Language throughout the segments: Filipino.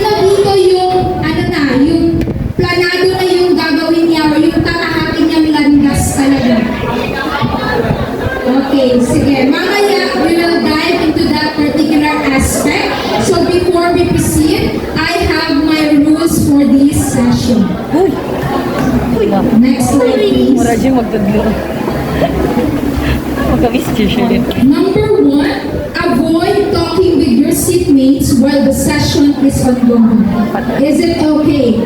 Sino dito yung, yung planado na yung gagawin niya o yung tatahakin niyang landas talaga? Okay, sige. Mamaya, we will dive into that particular aspect. So before we proceed, I have my rules for this session. Next slide, please. Number 1, avoid talking with your seatmates while the session is ongoing. Is it okay?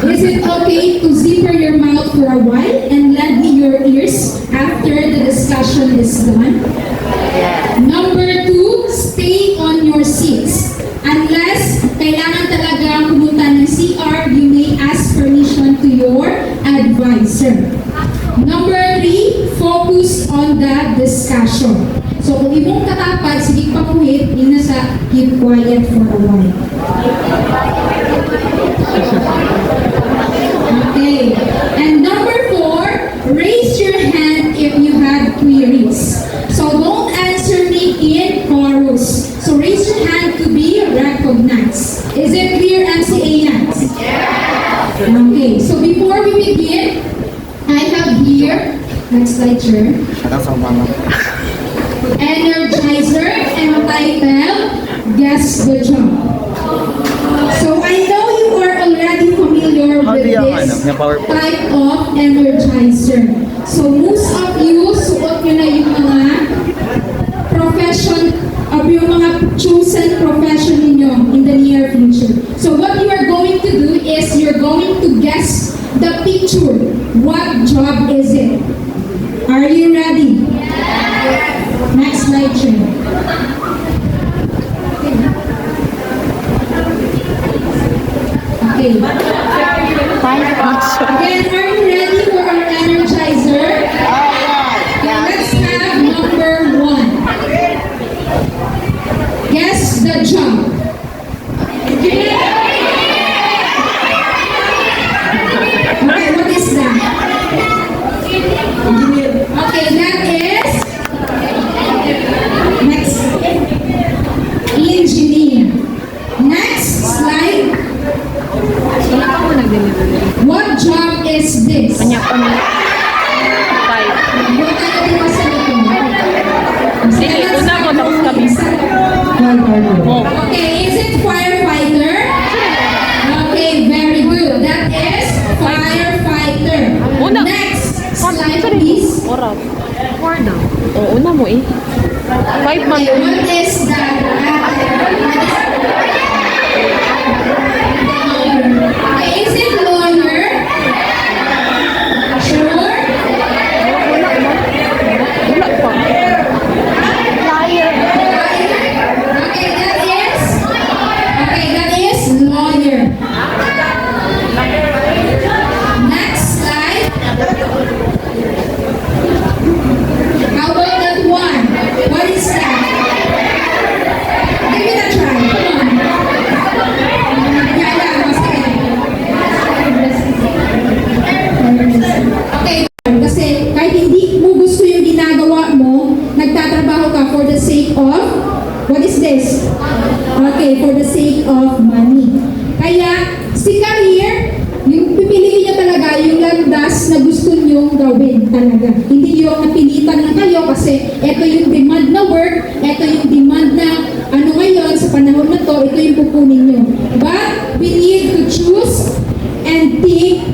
Is it okay to zipper your mouth for a while and lend me your ears after the discussion is done? Number 2, stay on your seats. Unless kailangan talaga pumunta ng CR, you may ask permission to your advisor. Number 3, focus on the discussion. So kung imong katapat, sige pamuhit, ina sa keep quiet for a while. Okay. And number 4, raise your hand if you have queries. So don't answer me in chorus. So raise your hand to be recognized. Is it clear, MCA Yanks? Yes. Okay. So before we begin, I have here, next slide, sir. Energizer entitled Guess the Job. So I know you are already familiar with this type of energizer. So most of you, suot nyo na yung mga profession, yung mga chosen profession ninyo in the near future. So what you are going to do is you're going to guess the picture. What job is it? Are you ready? Next slide, Shin. Okay. Again, are you ready for our energizer? Okay, let's have number 1. Guess the job. Okay, what is that? Okay, that is next engineer. Next slide. What job is this? Okay, is it firefighter? Okay, very good. That is firefighter. Next slide, please. Una mo eh. 5 months. Okay, what is that? Okay, is it lawyer? Sure? Wala pa. Okay, that is lawyer. Next slide. How about that one? What is that? Give it a try. Come on. Okay, kasi kahit hindi mo gusto yung ginagawa mo, nagtatrabaho ka for the sake of, what is this? Okay, for the sake of money. Kaya, si career, yung pipiliin niyo talaga yung landas na gusto niyong gawin talaga. Hindi yung napilitan na kayo kasi ito yung demand na work, ito yung demand na ano ngayon sa panahon na to, ito yung pupunin niyo. But we need to choose and think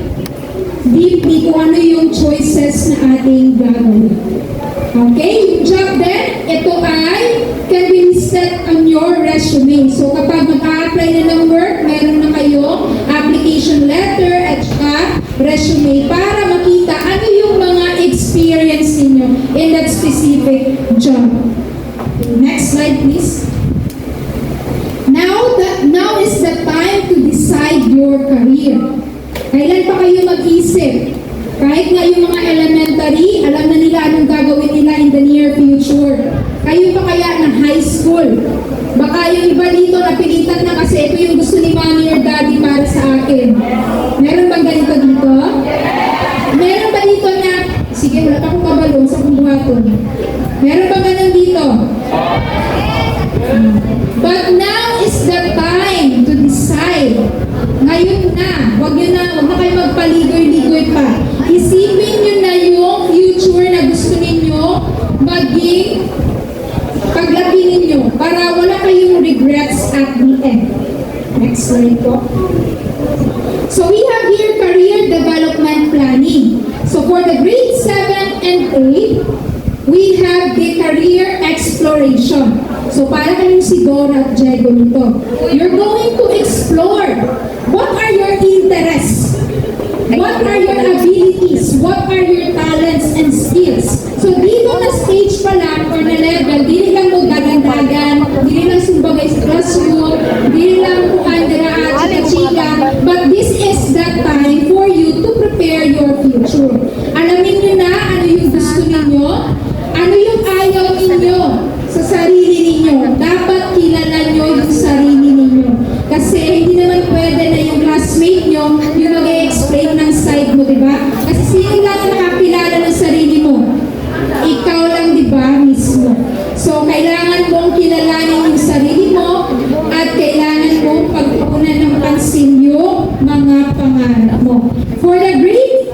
deeply kung ano yung choices na ating gagawin. Okay, yung job din, ito ay can be listed on your resume. So kapag mag-a-apply na ng work, meron na kayo application letter at saka resume para makita ano yung mga experience ninyo in that specific job. Next slide, please. Now is the time to decide your career. Kailan pa kayo mag-isip? Kahit nga yung mga elementary, alam na nila anong gagawin nila in the near future. Kayo pa kaya ng high school? Baka yung iba dito napilitan na kasi ito yung gusto ni mommy or daddy para sa akin. Meron bang ganito dito? Meron ba dito na, sige wala pa akong kabalong sa kong buhaton. Meron ba ganun dito? But now is the time Next slide po. So we have here career development planning. So for the grade 7 and 8, we have the career exploration. So para kayong si Dora at Diego nito. You're going to explore what are your interests, what are your abilities, what are your talents and skills. So dito na stage pa lang or na level, di lang mo dagan-dagan, di lang sumbagay sa classroom, di lang kuhandira at chika-chika, but this is the time for you to prepare your future. Alamin nyo na ano yung gusto ninyo, ano yung ayaw ninyo sa sarili ninyo. Dapat kilala nyo yung sarili ninyo. Kasi hindi naman pwede na yung classmate nyo yung mag-explain ng side mo, di ba? Kasi sino lang ang nakakilala ng sarili mo? Ikaw lang, di ba, mismo? So, kailangan mong kilalanin yung sarili mo at kailangan mong pagpunan ng pansin yung mga pangarap mo. For the grade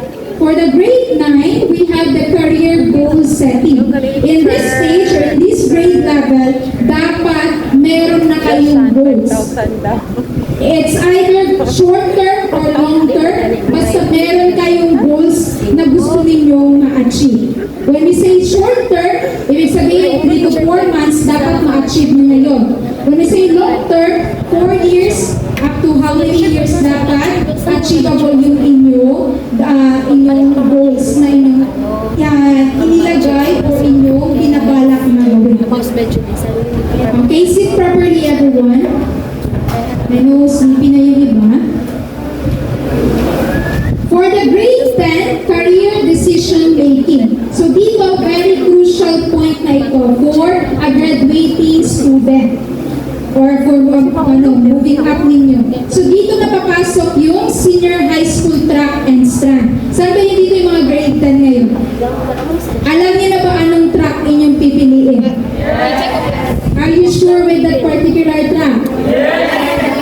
9, we have the career goal setting. In this stage or in this grade level, dapat meron na kayong goals. It's either short term or long term, basta meron kayong goals na gusto ninyong ma-achieve. When we say short term, ibig sabihin 3 to 4 months, dapat ma-achieve nyo na yun. When we say long term, 4 years, up to how many years dapat achievable yung inyong goals na inyong inilagay o inyong binabalak na gawin. Okay, sit properly everyone. I know, sleepy na yung iba. For the grade 10, career decision making. So dito, very crucial point na ito for a graduating student or for moving up ninyo. So dito napapasok yung senior high school track and strand. Saan ba yung dito yung mga grade 10 ngayon? Alam niyo na ba anong track inyong pipiliin? Are you sure with that particular track?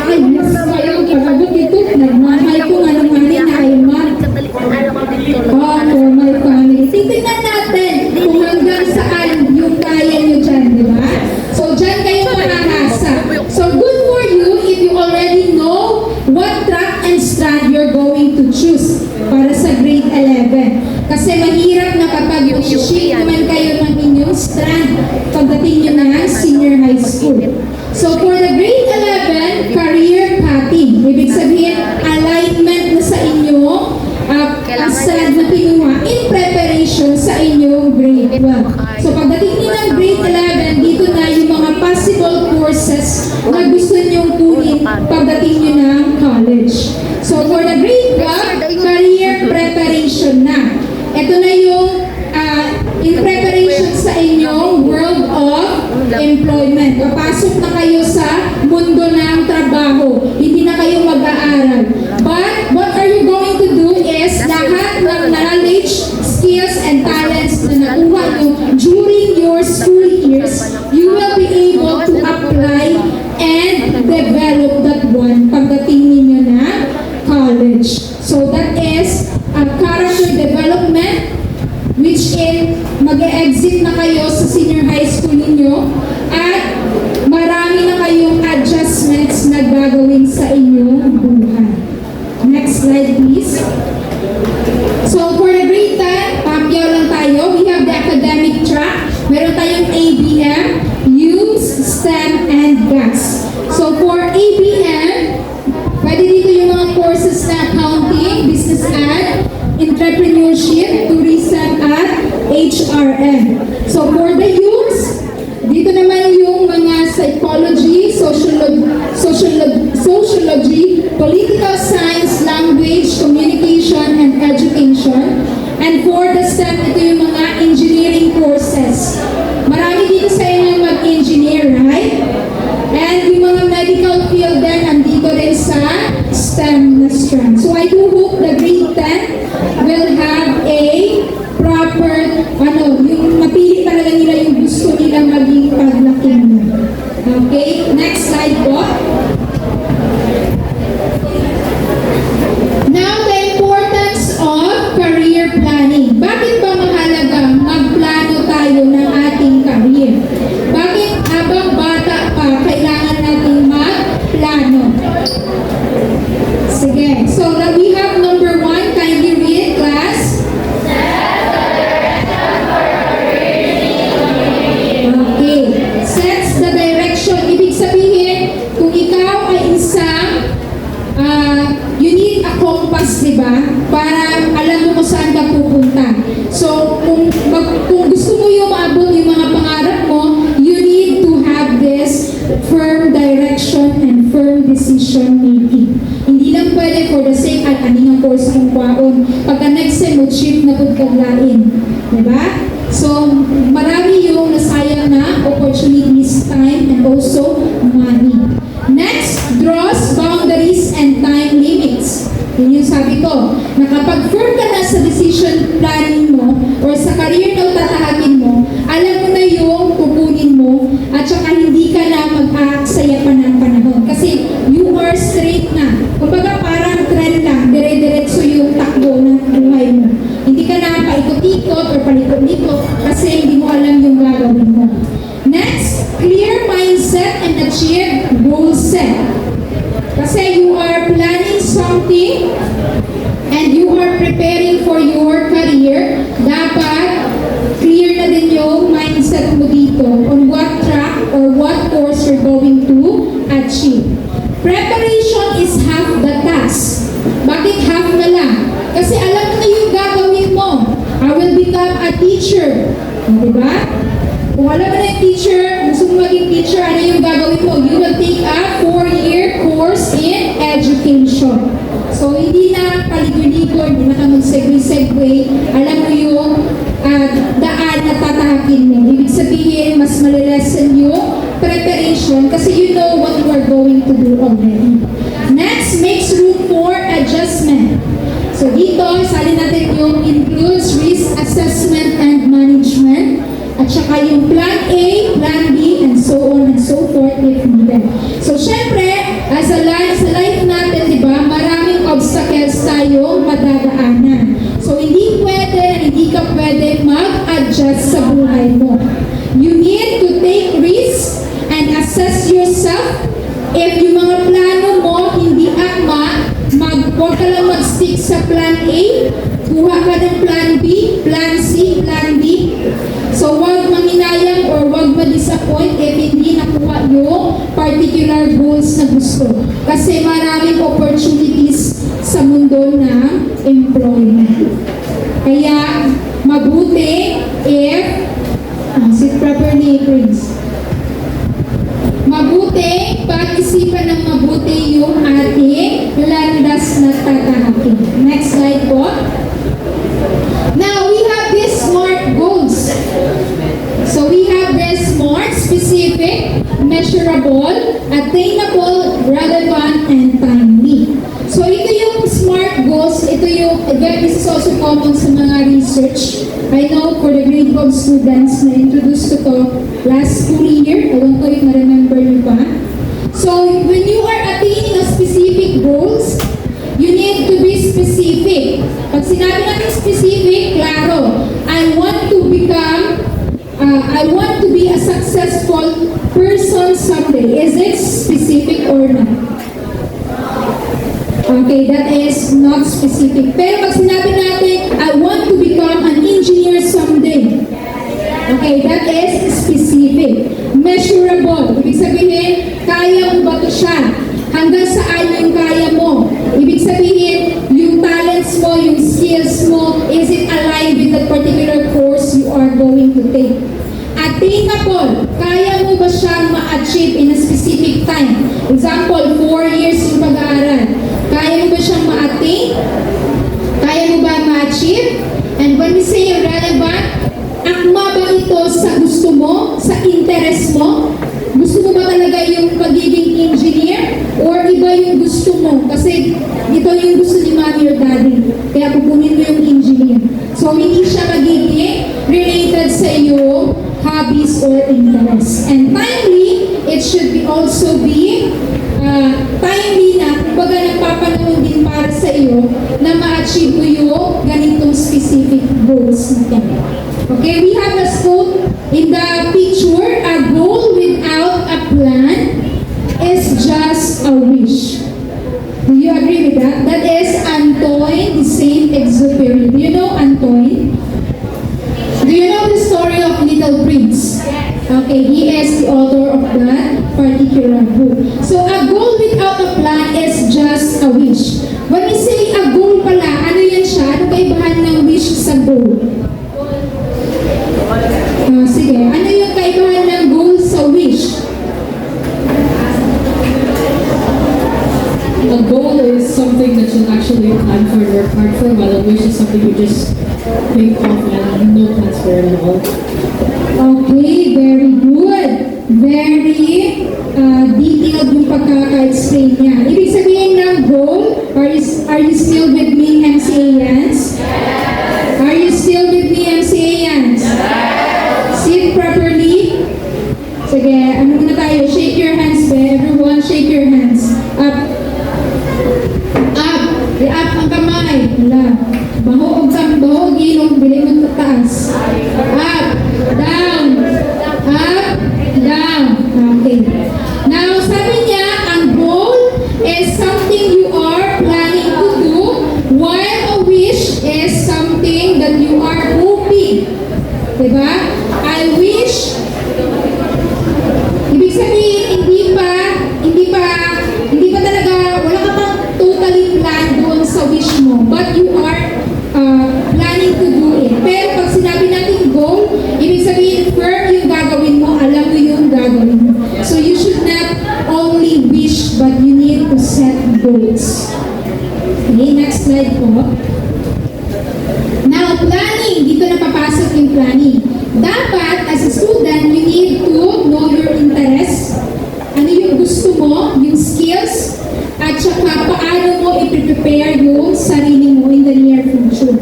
Ay, mas kayo, pag-abot ito, nagmahal ko nga ng mali na ay for my family. Titignan natin kung hanggang saan yung kaya nyo dyan, di ba? So, dyan kayo makakasa. So, good for you if you already know what track and strand you're going to choose para sa grade 11. Kasi mahirap na kapag i-shift naman kayo ng inyong strand pagdating nyo na senior high school. So, for the grade 11, career pathing. Ibig sabihin, alignment na sa inyong strand na kinuha in preparation sa inyong grade 12. So, pagdating nyo ng grade 11, dito na yung mga possible courses na gusto nyong kunin pagdating nyo ng college. So, for the grade 12, career preparation na. Ito na yung in preparation sa inyong world of employment. Papasok na kayo sa mundo ng trabaho. Hindi na kayo mag-aaral. But what are you going to do is lahat ng knowledge, skills, and talents na nakuha nyo during your school years, you will be able to apply and develop that one pagdating ninyo na college. So that is character development, which in mag-exit na kayo sa senior high school ninyo at marami na kayong adjustments na gagawin sa inyong buhay. Next slide please. So for the grade 10, pakyaw lang tayo. We have the academic track. Meron tayong ABM, Youth, STEM, and GAS. So for ABM, pwede dito yung mga courses na accounting, business ad, entrepreneurship, tourism, at HRM. So for the youths, dito naman yung mga psychology, sociology, political science, language, communication, and education. And for the STEM, ito yung mga engineering courses. Marami dito sa inyo mag-engineer, right? And yung mga medical field din, andito rin sa STEM na strand. So I do hope the grade 10 will have a proper, yung mapili talaga nila yung gusto nilang maging paglaki mo. Okay, next slide po. Now, the importance of career planning. Bakit ba mahalaga magplano tayo ng ating career? Bakit habang bata pa, kailangan natin magplano? compass, di ba? Para alam mo kung saan ka pupunta. So, kung gusto mo yung maabot yung mga pangarap mo, you need to have this firm direction and firm decision making. Hindi lang pwede for the sake at aning course kung kwaon. Pagka next sem mo, shift na pagkaglain. Diba? So, marami yung nasayang na opportunities, time, and also money. Next, draws boundaries and time limits. Yun yung sabi ko, na kapag firm ka na sa decision planning mo or sa career na tatahakin mo, alam mo na yung kukunin mo at saka hindi ka na mag-aaksaya pa ng panahon. Kasi you are straight na. Kumbaga parang trend lang, dire-diretso yung takbo ng buhay mo. Hindi ka na paikot-ikot or palikot-likot kasi hindi mo alam yung gagawin mo. Next, clear mindset and achieve goal set. Kasi you are planning something and you are preparing for your career, dapat clear na din yung mindset mo dito on what track or what course you're going to achieve. Preparation is half the task. Bakit half na lang? Kasi alam mo na yung gagawin mo. I will become a teacher. Diba? Kung alam mo na yung teacher, gusto mo maging teacher, ano yung gagawin mo? You will take a 4-year course in education. So, hindi na paligo-ligo, hindi na ka mag-segue-segue. Alam mo yung daan na tatahakin mo. Ibig sabihin, mas malilesen yung preparation kasi you know what you are going to do already. Next, makes room for adjustment. So, dito, salin natin yung includes risk assessment and management. At saka yung plan A, plan B, and so on and so forth if needed. So, syempre, as a life natin, di ba, maraming obstacles tayong madadaanan. So, hindi ka pwede mag-adjust sa buhay mo. You need to take risks and assess yourself. If yung mga plano mo hindi akma, huwag ka lang mag-stick sa plan A, kuha ka ng plan B, plan C, plan D. So, huwag manginayang or huwag ma-disappoint if hindi nakuha yung particular goals na gusto. Kasi maraming opportunities sa mundo ng employment. Kaya, mabuti if, sit properly, Prince. Mabuti, pag-isipan ng mabuti yung ating landas na tatahakin. Next slide po. Now, we have these SMART goals. So, we have this SMART, specific, measurable, attainable, relevant, and timely. So, ito yung SMART goals. Ito yung, again, this is also common sa mga research. I know for the grade 12 students na introduced ko to last school year. I don't know if na-remember nyo pa. So, when you are attaining a specific goals, you need to be specific. Pag sinabi natin specific, klaro, I want to be a successful person someday. Is it specific or not? Okay, that is not specific. Pero pag sinabi natin, I want to become an engineer someday. Okay, that is specific. Measurable. Ibig sabihin, kaya mo ba ito siya? Hanggang saan yung kaya mo? Ibig sabihin, yung talents mo, yung skills mo, is it aligned with the particular course you are going to take? Attainable. Kaya mo ba siyang ma-achieve in a specific time? Example, 4 years yung pag-aaral. Kaya mo ba siyang ma-attain? Kaya mo ba ma-achieve? And when we say relevant, akma ba ito sa gusto mo? Sa interest mo? Gusto mo ba talaga yung magiging engineer? Or iba yung gusto mo? Kasi ito yung gusto ni mommy or daddy. Kaya pupunin mo yung engineer. So, hindi siya magiging related sa iyong hobbies or interests. And timely, it should be also be timely na, kumbaga nagpapanahon din para sa iyo na ma-achieve mo yung ganitong specific goals natin. Okay, we have a quote in the picture, a goal without a plan is just a wish. Do you agree with that? That is Antoine de Saint-Exupéry. Do you know Antoine? Do you know the story of Little Prince? Okay, he is the author of that particular book. So a goal without a plan is just a wish. When we say a goal a goal is something that you actually plan for and work hard for, while a wish is something you just think of and no plans for it at all. Okay, very good. Very detailed yung pagkaka-explain niya. Ibig sabihin ng goal, are you still with me, MCAians? Are you still with me, MCAians? Sit properly. Sige, ano muna tayo? Shake your hands, be. Everyone, shake your hands. Up. Up. Up ang kamay. Wala. Bahoog ang bahoog ilong. Bili mo taas. Up. Down. Up. Down. Okay. Now, sabi niya, ang goal is something you are planning to do, while a wish is something that you are hoping. Diba? I wish. Ibig sabihin, hindi pa talaga, wala ka pang totally plan doon sa wish mo, but you are planning to do it. Pero pag sinabi natin goal, ibig sabihin, firm yung gagawin mo, alam mo yung gagawin mo. So you should not only wish, but you need to set goals. Okay, next slide po. Now, planning. Dito na papasok yung planning. Dapat, as a student, you need to know your interests. Ano yung gusto mo, yung skills, at saka paano mo i-prepare yung sarili mo in the near future.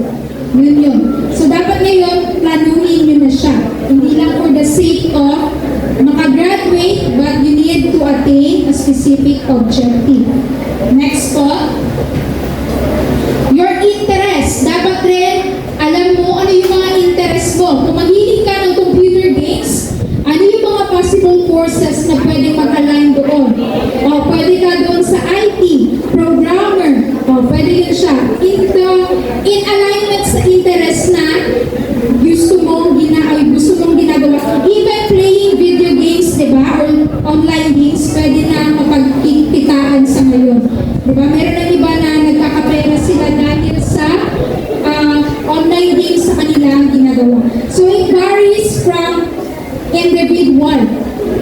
Yun yun. So, dapat ngayon, planuhin nyo na siya. Hindi lang for the sake of makagraduate, but you need to attain a specific objective. Next po. Your interest. Dapat rin, alam mo ano yung mga interest mo. Kung mahilig ka ng computer games, ano yung mga possible courses na pwedeng mag-align doon? O, pwede ka doon sa IT, programmer. O, pwede yun siya. In alignment sa interest na gusto mong ginagawa. Even playing video games, diba? Or online games, pwede na mapagkikitaan sa ngayon. Diba? Meron na iba na nagkakapera sila dahil sa online games sa kanilang ginagawa. So it varies from individual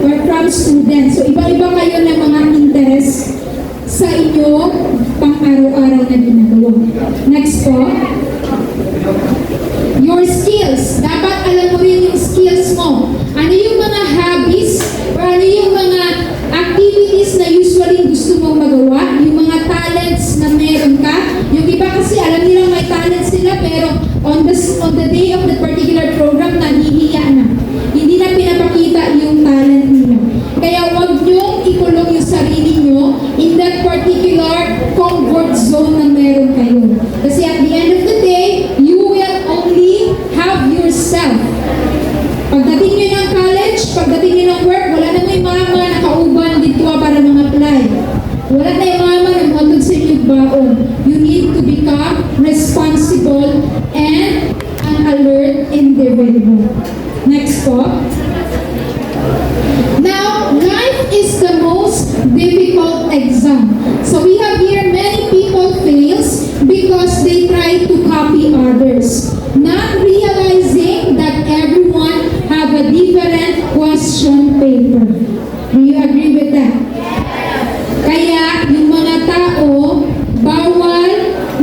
or from students. So iba-iba kayo ng mga interest sa inyo pang-araw-araw na ginagawa. Next po. Your skills. Dapat alam mo rin yung skills mo. Ano yung mga hobbies or ano yung mga activities na usually gusto mong magawa, yung mga talents na meron ka. Yung iba kasi alam nilang may talents sila pero on the day of the particular program, nahihiya na. Hindi na pinapakita yung talent nila. Kaya huwag niyong ikulong yung sarili niyo in that particular comfort zone na meron kayo. Kasi at the end of the day, you will only have yourself. Pagdating nyo ng college, pagdating nyo ng work, wala na may mama na kauban dito para mag-apply. Wala na yung mama na matag sa inyong baon. You need to become responsible and an alert individual. Next po. Now, life is the most difficult exam. So we have here many people fails because they try to copy others, not realizing that everyone have a different question paper. Do you agree with that? Kaya yung mga tao, bawal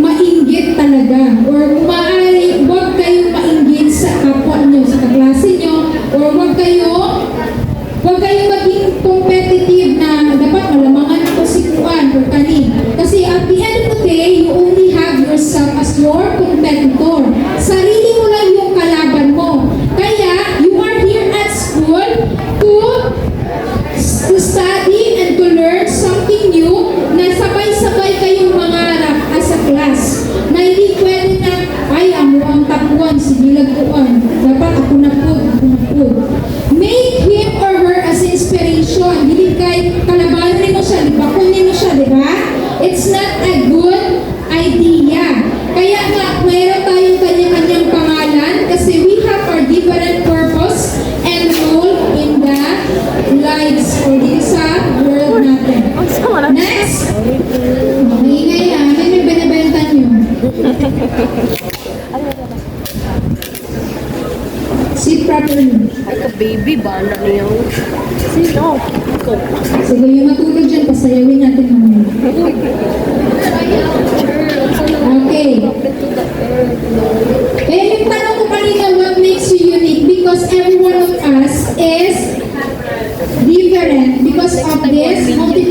mainggit talaga. Or kung maaari, huwag kayong mainggit sa kapwa nyo, sa kaklase nyo, or huwag kayong maging competitive na dapat malamangan ko si Kuan or Kanin. Kasi at the end of the day, you only have yourself as your competitor. Sarili mo lang yung kalaban mo. Kaya, you are here at school to study and to learn something new na sabay-sabay kayong mangarap as a class. Na hindi pwede na, ay, ang tapuan, sige lagpuan. Dapat ako na po. Make him or her as inspiration. Hindi kay kalabanin mo siya, libakunin mo siya, di ba? It's not a good idea. Kaya nga, mayroon tayong kanya-kanyang pangalan kasi we have our different purpose and role in the lives or sa world natin. Next! Maingay na. Ano yung binibenta nyo? Sit properly. Ay, ka-baby ba na niyo? Sino? Ikaw. Sige, yung matulog dyan, pasayawin natin mamaya.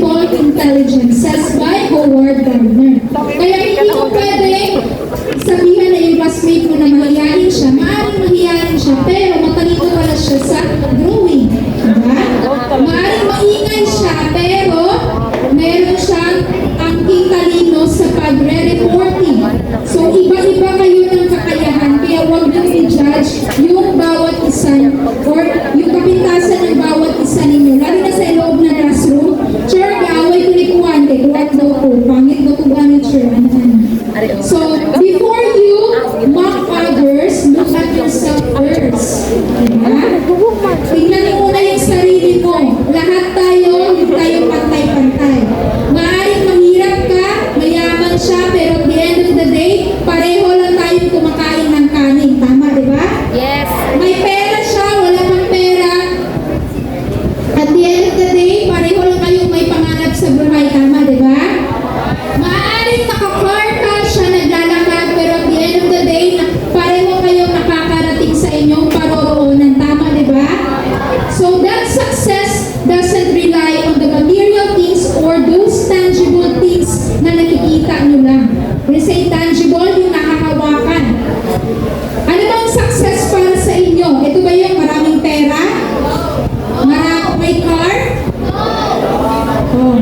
people intelligence, says by Howard Gardner. Kaya hindi ko pwede sabihin na yung classmate mo na mahihayin siya. Maaaring mahihayin siya, pero matalino pala siya sa drawing. Diba? Maaaring maingay siya, pero meron siyang angking talino sa pagre-reporting. So, iba-iba kayo ng kakayahan, kaya huwag nyo i-judge yung bawat isa or yung kapintasan ng bawat isa ninyo. Lalo na sa loob ng classroom, sure, kaaway ko ni Kuwan, kay Kuwan daw ko, pangit daw ko gamit, sure, So, before you mock others, look at yourself first. Diba? Tingnan mo muna yung sarili mo. Lahat tayo, hindi tayo pantay-pantay. Maaaring mahirap ka, mayaman siya, pero at the end of the day, pareho lang tayong kumakain ng kanin. Tama, di ba? Yes. May pera siya, wala pang pera. At the end of the day, pareho lang kayong may pangarap sa buhay. Tama, di ba? Maaaring naka-car ka siya, naglalakad, pero at the end of the day, pareho kayong nakakarating sa inyong paroroonan. Tama, di ba? So that success doesn't rely on the material things or those tangible things na nakikita nyo lang. When I say tangible, yung nakahawakan. Ano ba ang success para sa inyo? Ito ba yung maraming pera? May car? Oh.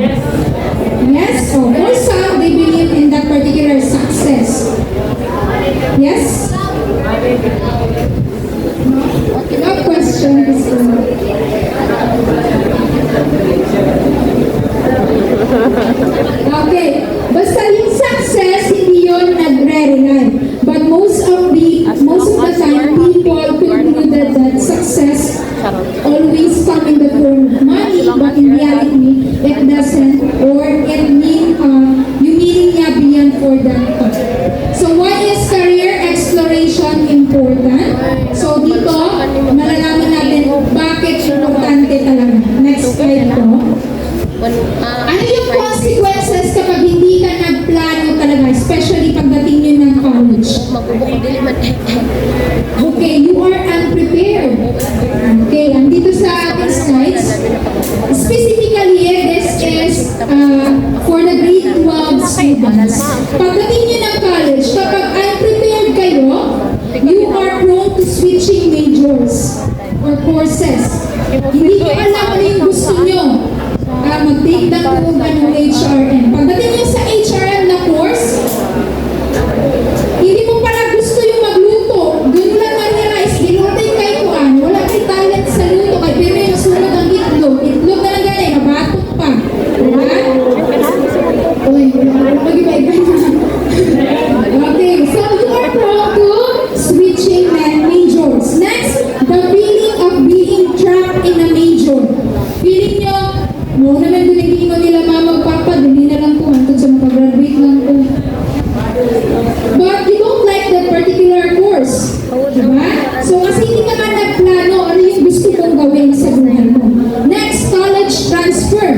Yes? Oh. For some, they believe in that particular success. Yes? No question is okay. Basta yung success, hindi yun nagre-rely. But most of the time, people concluded that success always come in the form of money, but in reality, it doesn't, or it mean, yung meaning niya beyond for that. So why is career exploration important? So dito, malalaman natin bakit importante talaga. Next slide po. Ano yung consequences kapag hindi ka nagplano talaga, especially pagdating nyo ng college? Okay, you are unprepared. Okay, andito sa ating slides. Specifically, this is for the grade 12 students. Pagdating nyo ng college, kapag unprepared kayo, you are prone to switching majors or courses. Hindi ko alam ano yung gusto nyo. Mag-take down po ba ng HRM. Pagdating nyo sa HRM na course, hindi mo pala gusto yung magluto. Doon lang na-realize, ginutay kayo kuan. Wala kayo talent sa luto. Kaya pero yung sunod ang itlog. Itlog na lang ganay, nabatok pa. Diba? Uy, mag-iba-iba na. Okay, so you are prone to switching majors. Next, the feeling of being trapped in a major. Feeling nyo, mo naman doon hindi mo nila mamagpapa, hindi na lang po, hantod sa makagraduate lang po. But you don't like that particular course. Diba? So kasi hindi ka man nagplano, ano yung gusto mong gawin sa buhay mo. Next, college transfer.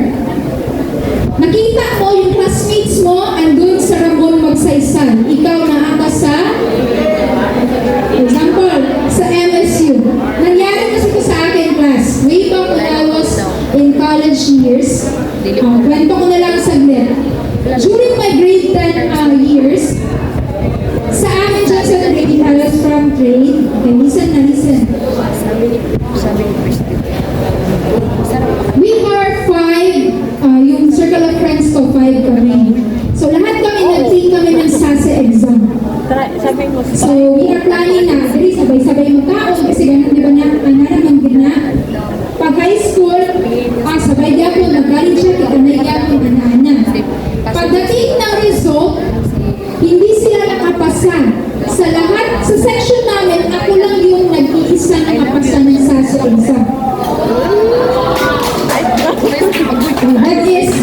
Nakita mo yung classmates mo andun sa Ramon Magsaysay. Ikaw naaka sa, for example, sa MSU. Nangyari kasi ito sa akin, class. Way back when I was in college years, kwento ko na lang saglit. During my grade 10 years, sa amin dyan sa trade, I was from trade. Okay, listen. We are 5, yung circle of friends ko, 5 kami. So lahat kami nag-take kami ng SASE exam. So we are planning na, dali sabay-sabay magkaon kasi ganun di ba na, naman gina. Pag high school, sabay di ako, nagaling siya, kita na iyan ang anana. Pagdating ng result, hindi sila nakapasa. Sa lahat, sa section namin, ako lang yung nag-iisa nakapasa ng SASE exam. That is,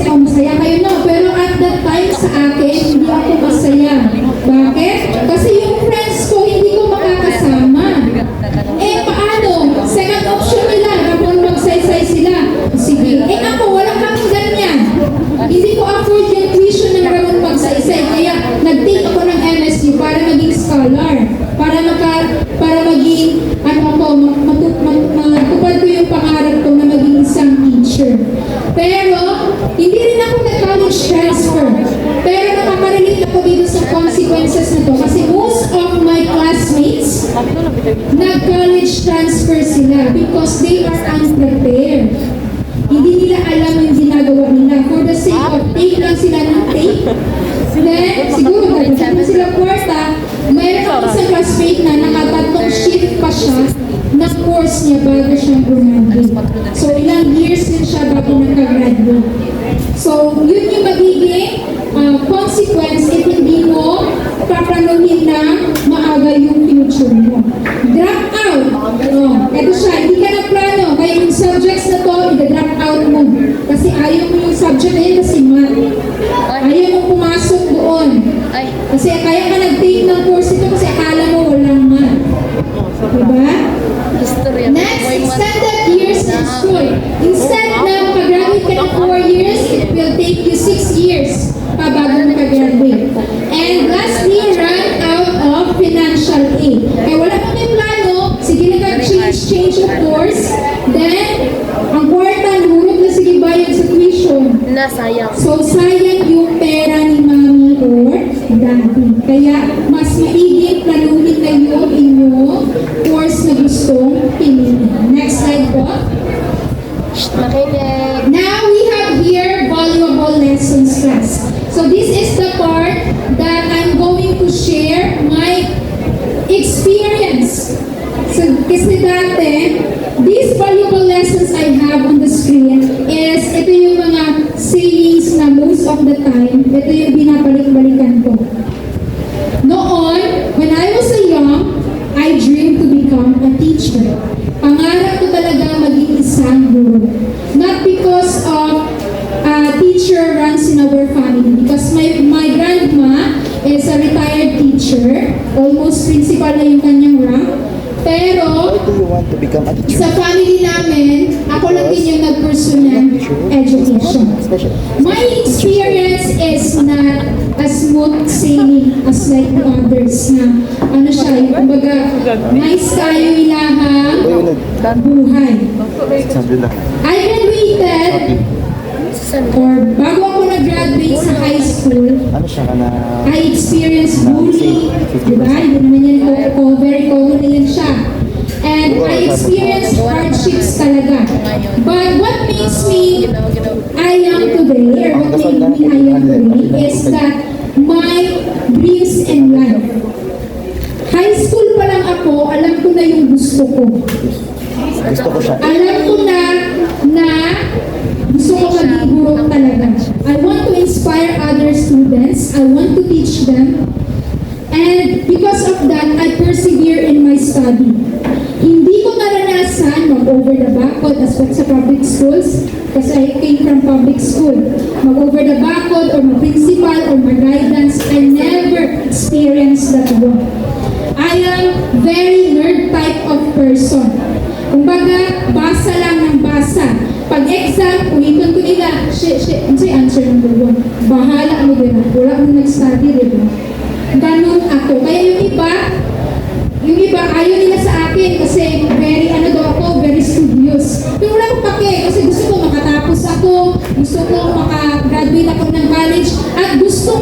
masaya kayo no, pero at that time sa akin, hindi ako masaya. Bakit? Kasi yung friends ko, hindi ko makakasama. Eh, paano? Second option nila, Ramon Magsaysay sila. Sige. Eh ako, wala kang ganyan. Hindi ko afford yung tuition ng Ramon Magsaysay. Kaya nag-take ako ng MSU para maging scholar. Para maging, matupad ko yung pangarap ko na maging isang teacher. Pero, Pero nakaka-relate ako dito sa consequences na to kasi most of my classmates nag-college transfer sila because they are unprepared. Hindi nila alam yung ginagawa nila. For the sake of take lang sila ng take. Then, siguro, dahil na sila kwarta, mayroon ako isang classmate na nakatatlong shift pa siya na course niya bago siya graduate. So, ilang years din siya bago nakagraduate. So, yun yung magiging consequence if hindi mo paplanuhin na maaga yung future mo. Drop out. Ito siya, hindi ka na plano. Kaya yung subjects na to, i-drop out mo. Kasi ayaw mo yung subject na yun kasi math. Ayaw mo pumasok doon. Kasi kaya ka nag-take ng course ito kasi akala mo walang math. Diba? Next, extended years in school. Instead na mag-graduate ka ng 4 years, it will take you 6 years pa bago makagraduate. And lastly, run out of financial aid. Kaya wala kang may plano, sige na change of course, then, ang kwarta, nurot na sige bayad sa tuition. Nasayang. So, sayang yung pera ni mami or daddy. Kaya, mas maiging planuhin na yung inyong course na gustong piliin. Next slide po. Makinig. Now, we have here valuable lessons class. So, this is the part that I'm going to share my experience. So, kasi dati, these valuable lessons I have on the screen is, ito yung mga sayings na most of the time, ito yung binabalik-balikan ko. Noon, when I was a young, I dreamed to become a teacher. Pangarap ko talaga maging isang guro. Not because of teacher runs in our family, because my grandma is a retired teacher, almost principal na yung kanyang rank. Pero, Why do you want to become a teacher? sa family namin, ako lang din yung nag-pursue ng education. My experience is not as smooth sailing as like the others na ano siya, yung kumbaga, nice kayo ilahang buhay. Sabi lang. I graduated, or bago ako nag-graduate sa high school, Ano siya ka na... I experienced bullying, diba? Hindi naman yan very common na yan siya. And I experienced hardships talaga. But what makes me I am today, or what made me I am today, is that my dreams in life. High school pa lang ako, alam ko na yung gusto ko. Gusto ko siya. Alam ko na gusto ko maging guro talaga. I want to inspire other students. I want to teach them. And because of that, I persevere in my study. Hindi ko naranasan mag-over the backod as well sa public schools kasi I came from public school. Mag-over the backod or mag-principal or mag-guidance, I never experienced that one. I am very nerd type of person. Kumbaga, basa lang ng basa. Pag exam, uwikan ko nila, ano sa'yo answer number 1? Bahala mo din. Wala akong nag-study, diba? Ganun ako. Kaya yung iba ayaw nila sa akin kasi very, very studious. Pero wala akong pake kasi gusto ko makatapos ako, gusto ko makagraduate ako ng college, at gusto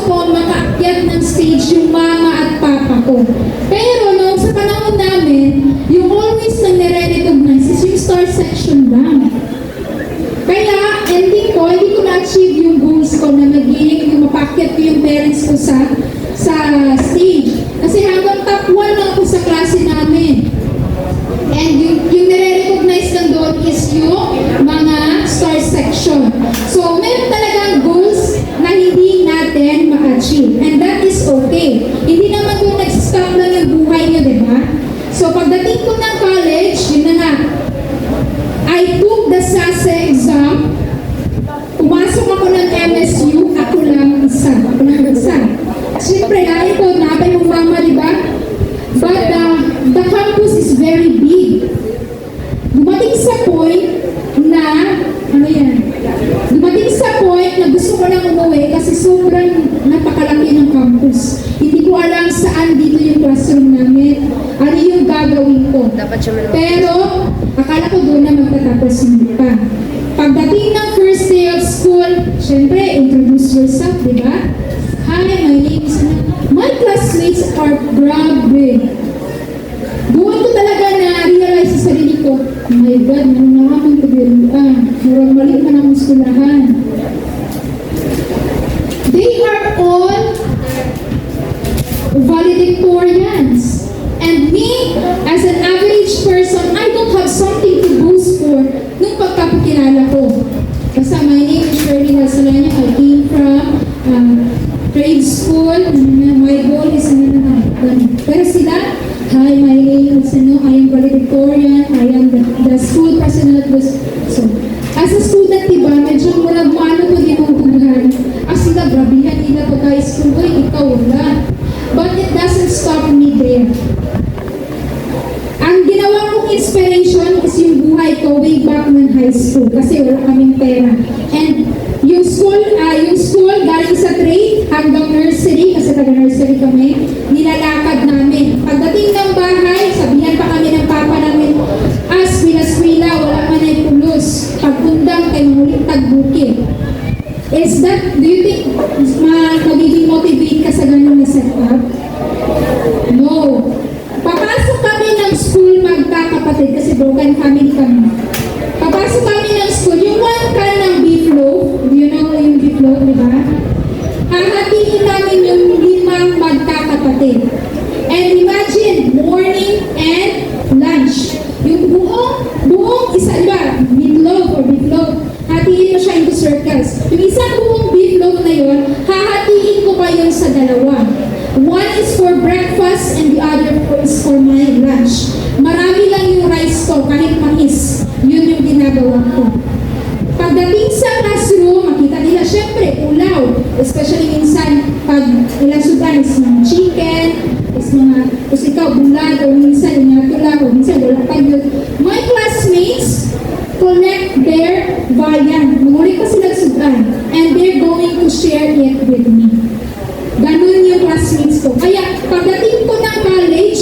ko makaakyat ng stage yung mama at papa ko. Pero noong sa panahon namin, yung always na nire-recognize is yung star section lang. Kaya, ending ko, hindi ko na-achieve yung goals ko na magiging yung mapaakyat ko yung parents ko sa stage. Kasi hanggang top 1 lang ako sa klase namin. And yung nire-recognize lang doon is yung mga star section. So, meron talagang goals na hindi natin ma-achieve. And that is okay. Hindi naman doon nag-stop lang yung buhay nyo, di ba? So, pagdating ko ng college, yun na nga. I took the SASE exam. Pumasok ako ng MSU, ako lang isa. Siyempre, dahil ko, napay mong mama, di ba? But the campus is very big. Dumating sa point na, Dumating sa point na gusto ko nang umuwi kasi sobrang napakalaki ng campus. Hindi ko alam saan dito yung classroom namin. Ano yung gagawin ko. Dapat siya meron. Pero, akala ko doon na magtatapos hindi pa. Pagdating ng first day of school, syempre, introduce yourself, Diba? Hi, my name is... My classmates are grabe. Doon ko talaga na-realize sa sarili ko, oh my God, manunakaman ko biruan. Murang mali man ang skulahan. They are all valedictorians. And me, as an average person, I don't have something to boast for nung pagkapakilala ko. Basta my name is Shirley Lasalanya. I came from grade school. My goal is pero sila, hi, my name is I am valedictorian. I am the school president of this. So, as a student, diba, medyo murag maano ko din ang tunghahan. As sila, grabihan nila ko kay school. Uy, ikaw wala. But it doesn't stop me there. Ang ginawa kong inspiration is yung buhay ko way back ng high school kasi wala kaming pera. And yung school galing sa trade hanggang nursery, kasi taga-nursery kami, nilalakad namin. Pagdating ng bahay, sabihan pa kami ng papa namin, eskwela, wala man ay pulos. Pagkundang kay muling tagbukid. Is that, do you think magiging motivate ka sa ganun na setup? No. Papasok kami ng school magkakapatid kasi broken family kami. Papasok kami ng school, yung one can ng beef loaf, you know yung beef loaf, di ba? Hahatiin namin yung 5 magkakapatid. And imagine, morning and lunch. Yung buong isa, di ba? Beef loaf or beef loaf. Hatiin mo siya into circles. Yung isang buong beef loaf na yun, hahatiin ko pa yun sa dalawa. One is for breakfast and the other is for my lunch. Marami lang yung rice ko, kahit mais. Yun yung ginagawa ko. Pagdating sa classroom, makita nila, syempre, ulaw. Especially minsan, pag ilang sudan is mga chicken, is mga, kung ikaw, bulag, o minsan, yung tulang, o minsan, wala pa yun. My classmates collect their viand. Muli pa sila sudan. And they're going to share it with me. Ganun yung classmates ko. Kaya, pagdating ko ng college,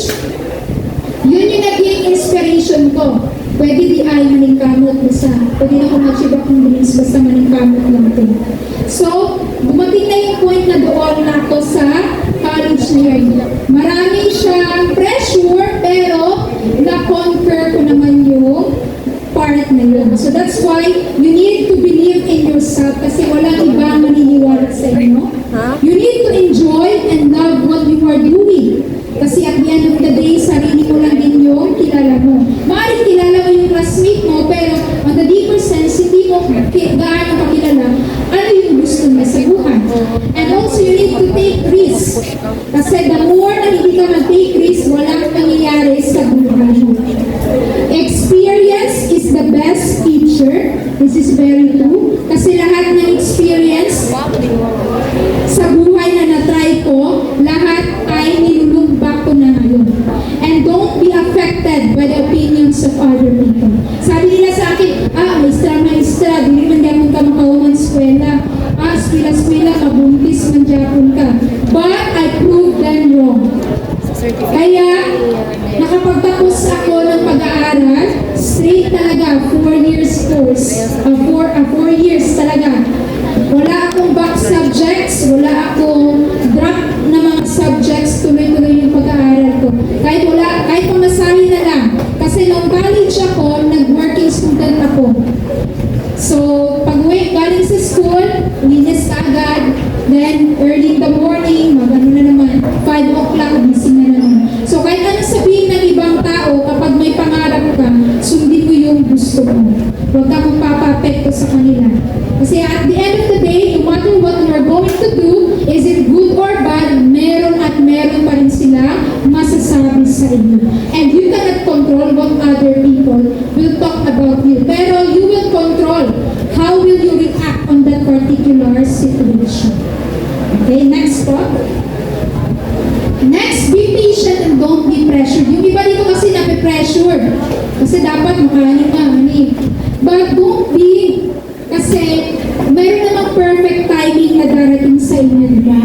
yun yung naging inspiration ko. Pwede di ay maningkamot basta. Pwede na ako mag-shiba kong bilis basta maningkamot lang ito. So, dumating na yung point na doon na ako sa college na yun. Maraming siyang pressure, pero na-conquer ko naman yung part na yun. So that's why you need to believe in yourself kasi walang ibang maniniwala sa inyo. You need to enjoy and love what you are doing. Kasi at the end of the day, sarili mo lang din yung kilala mo. Maaaring kilala mo yung classmate mo, pero on the deeper sense, hindi mo gaano kakilala ano yung gusto niya sa buhay. And also, you need to take risks. Kasi the more na hindi ka mag-take risks, walang nangyayari sa buhay mo. Experience is the best teacher. This is very true. Kasi lahat ng experience sa buhay na na-try ko, lahat ay nilulumbak ko na ngayon. And don't be affected by the opinions of other people. Sabi nila sa akin, maestra, di naman gano'n ka makauman eskwela. Eskwela, kabuntis man dyan ka. But I proved them wrong. Kaya, nakapagtapos ako ng pag-aaral, straight talaga, 4 years course. 4 years talaga. Wala akong back subjects, wala akong drop na mga subjects, tuloy-tuloy yung pag-aaral ko. Kahit pamasahin na lang. Kasi nung college ako, nag-working student ako. So, pag-uwi, galing sa school, linis ka agad. Then, early in the morning, magano na naman, 5 o'clock, gising na naman. So, kahit ano sabihin ng ibang tao, kapag may pangarap ka, sundin mo yung gusto mo. Huwag ka magpapapekto sa kanila. Kasi at the end of the day, no matter what you're going to do, is it good or bad, meron at meron pa rin sila masasabi sa inyo. And you cannot control what other people will talk about you. Pero you will control how will you react on that particular situation. Okay, next po. Next, be patient and don't be pressured. Yung iba dito kasi nape-pressured. Kasi dapat makahanin ka, But don't be, kasi meron namang perfect timing na darating sa inyo, diba?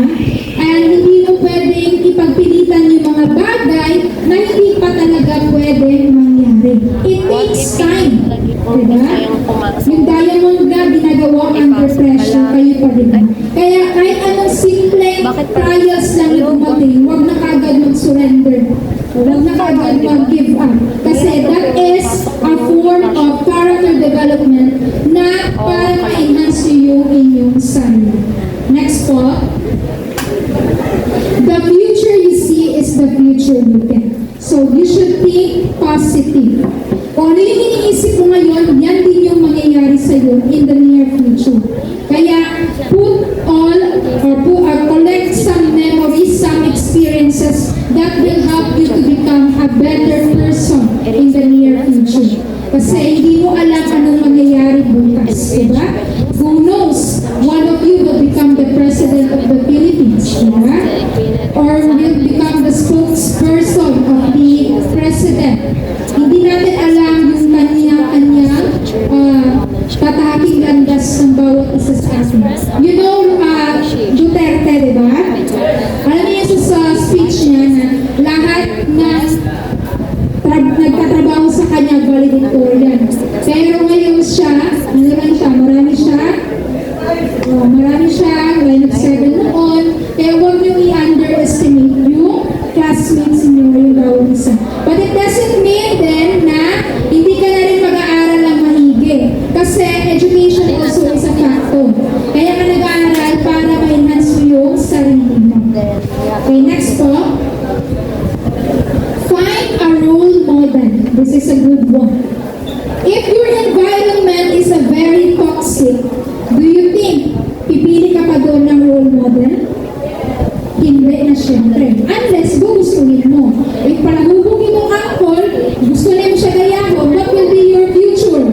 And hindi mo pwedeng ipagpilitan yung mga bagay na hindi pa talaga pwedeng mangyari. It takes time. Diba? Yung diamond na ginagawa under pressure, kayo pa din. Kaya kahit ano Bakit pa? trials lang yung dumating, huwag na kagad mag-surrender. Huwag na kagad mag-give up. Kasi that is a form of character development na para ma-enhance yung inyong sarili. Next po. The future you see is the future you get. So you should think positive. Kung ano yung iniisip mo ngayon, yan din yung mangyayari sa iyo in the near future. Kaya collect some memories, some experiences that will help you to become a better person in the near future. Kasi hindi mo alam anong mangyayari bukas, diba? Who knows? One of you will become the president of the Philippines, diba? Or will become the spokesperson of the president. Hindi natin alam yung kanya-kanyang tatahaking landas ng bawat isa sa atin. You know, Duterte, diba? Alam niyo sa speech niya na lahat na nagtatrabaho sa kanya valedictorian. Pero ngayon siya, ano naman siya, marami siya, grade 7 noon. Kaya huwag niyo i-underestimate yung classmates niyo yung bawat isa. But it doesn't mean then na hindi ka na rin mag-aaral ng mahigi. Kasi education also is a factor. Kaya ka nag-aaral para ma-enhance yung sarili mo. Okay, next po. Find a role model. This is a good one. If your environment is a very toxic, do you think pipili ka pa doon ng role model? Hindi na syempre. Unless gugustuhin mo. If palahubugin mo uncle, gusto niya mo siya gayahon, what will be your future?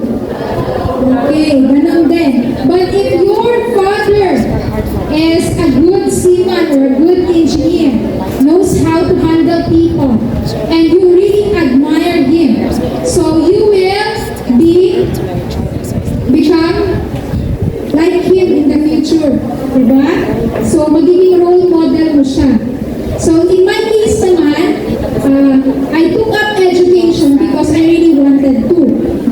Okay, ganun din. But if your father is a good seaman or a good engineer, knows how to handle people, and you really admire him, so you will become like him in the future. Diba? So, magiging role model mo siya. So, in my case naman, I took up education because I really wanted to.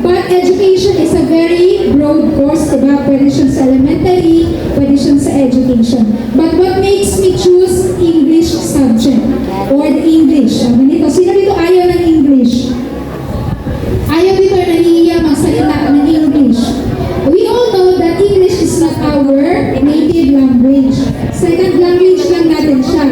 But education is a very broad course, diba? Pwede siya sa elementary, pwede siya sa education. But what makes me choose English subject or the English? Ganito. Sino dito ayaw ng English? Ayaw dito nahihiya magsalita ng English. We all know that English is not our native language. Second language lang natin siya.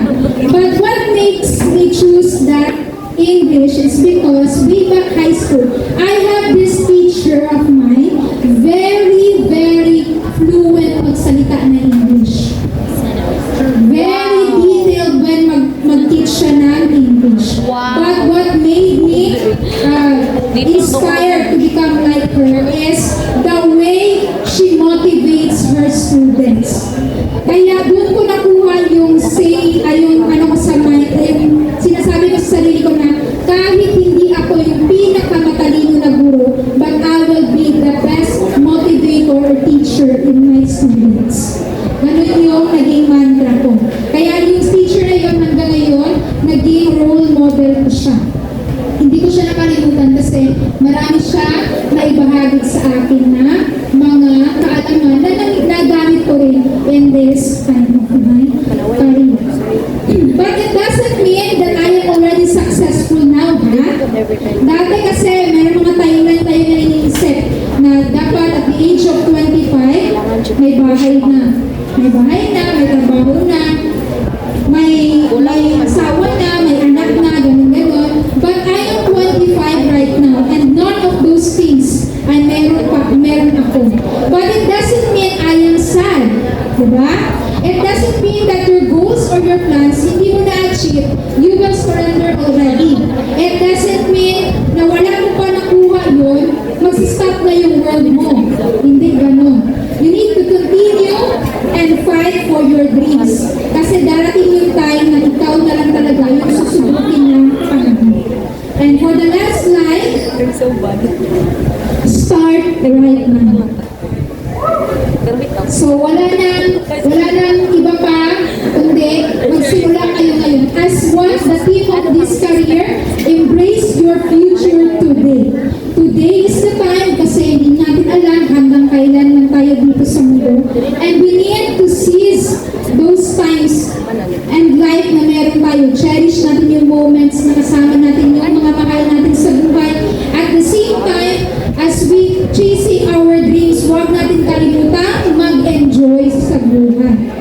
But what makes me choose that English is because way back high school, I have this teacher of mine, very, very fluent magsalita ng English. Very detailed when mag-teach siya ng English. Wow. But what made me inspired to become like her is the way she motivates her students. Kaya doon ko nakuha yung sinasabi ko sa sarili ko na kahit hindi ako yung pinakamatalino na guro, but I will be the best motivator or teacher in my students. Ganun yung naging mantra ko. Kaya yung teacher na yun hanggang ngayon, naging role model ko siya. Hindi ko siya nakalimutan kasi marami siya naibahagi sa akin na mga kaalaman na nagamit ko rin in this kind of my career. But it doesn't mean that I am already successful now, ha? Dati kasi meron mga timeline tayo na iniisip na dapat at the age of 25, may bahay na. May bahay na, may trabaho na, may asawa na, may anak na, ganun-ganun. But I am 25 right now and none of those things ay meron ako. But it doesn't mean I am sad. Diba? It doesn't mean that your goals or your plans hindi mo na-achieve, you will surrender already. It doesn't mean na wala mo pa nakuha yun, magsistop na yung world mo. Hindi ganun. You need to continue and fight for your dreams. Kasi darating yung time na ikaw na lang talaga yung susubukin ng panahon. And for the last slide, start right now. So wala nang iba pa, kundi magsimula kayo ngayon. As what the theme of this career, embrace your future today. Today is the time kasi hindi natin alam hanggang kailan man tayo dito sa mundo. And we need to seize those times pera.